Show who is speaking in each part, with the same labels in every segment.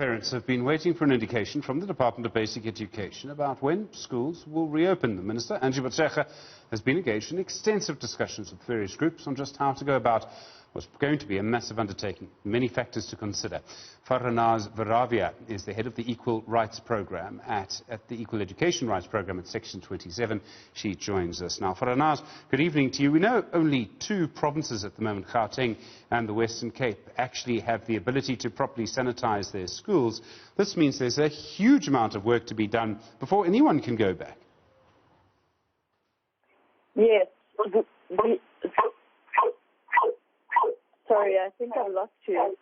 Speaker 1: Parents have been waiting for an indication from the Department of Basic Education about when schools will reopen. The Minister, Angie Botshega, has been engaged in extensive discussions with various groups on just how to go about what's going to be a massive undertaking. Many factors to consider. Faranaaz Veriava is the head of the Equal Rights Programme at the Equal Education Rights Programme at Section 27. She joins us now. Faranaaz, good evening to you. We know only two provinces at the moment, Gauteng and the Western Cape, actually have the ability to properly sanitise their schools. This means there's a huge amount of work to be done before anyone can go back.
Speaker 2: Yes. Sorry, I think I've lost you.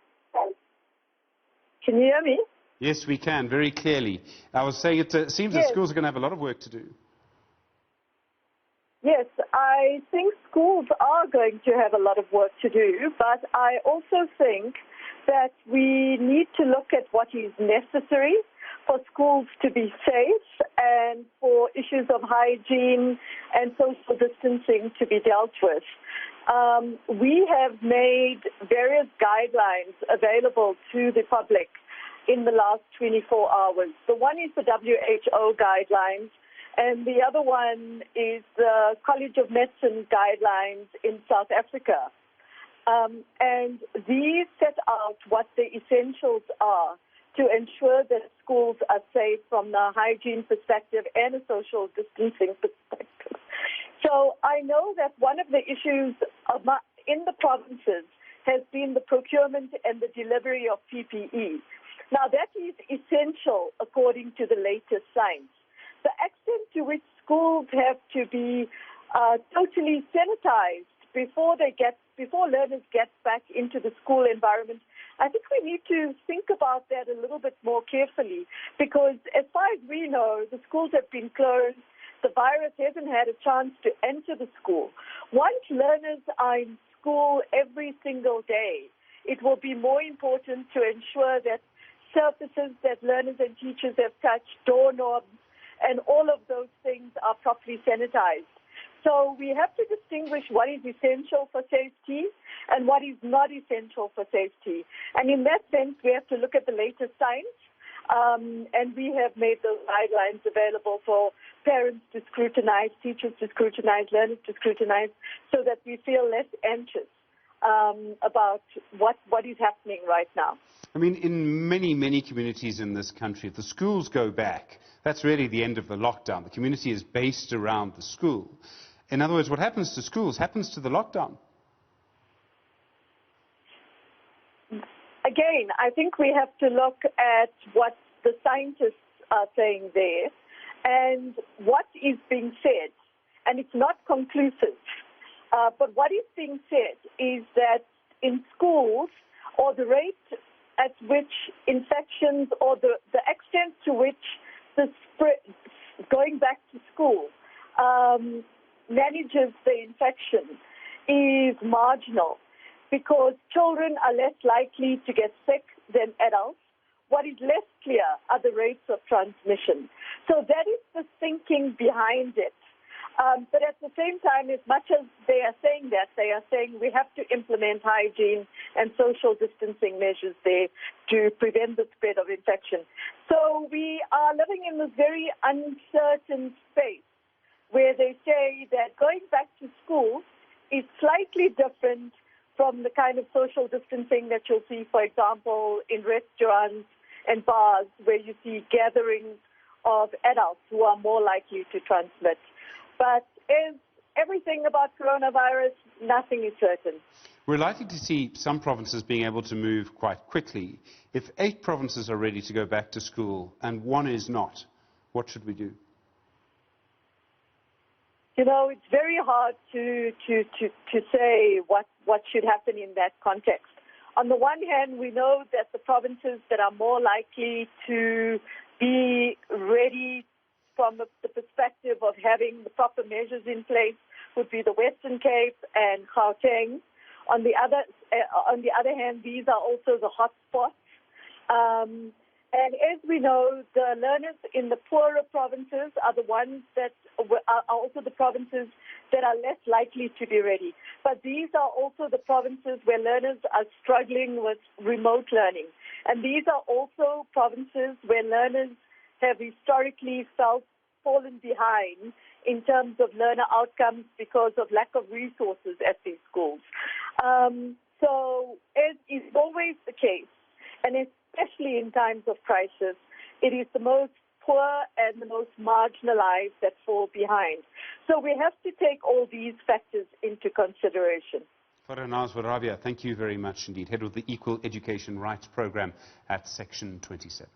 Speaker 2: Can you hear me?
Speaker 1: Yes, we can, very clearly. I was saying it seems that schools are going to have a lot of work to do.
Speaker 2: Yes, I think schools are going to have a lot of work to do, but I also think that we need to look at what is necessary for schools to be safe and for issues of hygiene and social distancing to be dealt with. We have made various guidelines available to the public in the last 24 hours. The one is the WHO guidelines, and the other one is the College of Medicine guidelines in South Africa. And these set out what the essentials are to ensure that schools are safe from the hygiene perspective and a social distancing perspective. So I know that one of the issues in the provinces has been the procurement and the delivery of PPE. Now that is essential according to the latest science. The extent to which schools have to be totally sanitized before learners get back into the school environment, I think we need to think about that a little bit more carefully, because as far as we know, the schools have been closed. The virus hasn't had a chance to enter the school. Once learners are in school every single day, it will be more important to ensure that surfaces that learners and teachers have touched, doorknobs, and all of those things are properly sanitized. So we have to distinguish what is essential for safety and what is not essential for safety. And in that sense, we have to look at the latest science, and we have made those guidelines available for parents to scrutinize, teachers to scrutinize, learners to scrutinize, so that we feel less anxious about what is happening right now.
Speaker 1: I mean, in many communities in this country, if the schools go back, that's really the end of the lockdown. The community is based around the school. In other words, what happens to schools happens to the lockdown.
Speaker 2: Again, I think we have to look at what the scientists are saying there and what is being said. And it's not conclusive. But what is being said is that in schools, or the rate at which infections, or the extent to which the spread, going back to school, manages the infection is marginal, because children are less likely to get sick than adults. What is less clear are the rates of transmission. So that is the thinking behind it. But at the same time, as much as they are saying that, they are saying we have to implement hygiene and social distancing measures there to prevent the spread of infection. So we are living in this very uncertain space where they say that going back to school is slightly different from the kind of social distancing that you'll see, for example, in restaurants and bars, where you see gatherings of adults who are more likely to transmit. But as everything about coronavirus, nothing is certain.
Speaker 1: We're likely to see some provinces being able to move quite quickly. If 8 provinces are ready to go back to school and one is not, what should we do?
Speaker 2: You know, it's very hard to say what should happen in that context. On the one hand, we know that the provinces that are more likely to be ready from the perspective of having the proper measures in place would be the Western Cape and Gauteng. On the other hand, these are also the hot spots. And as we know, the learners in the poorer provinces are the ones that are also the provinces that are less likely to be ready. But these are also the provinces where learners are struggling with remote learning. And these are also provinces where learners have historically fallen behind in terms of learner outcomes because of lack of resources at these schools. So as is always the case, and especially in times of crisis, it is the most poor and the most marginalized that fall behind. So we have to take all these factors into consideration.
Speaker 1: Faranaaz Veriava, thank you very much indeed, head of the Equal Education Rights Programme at Section 27.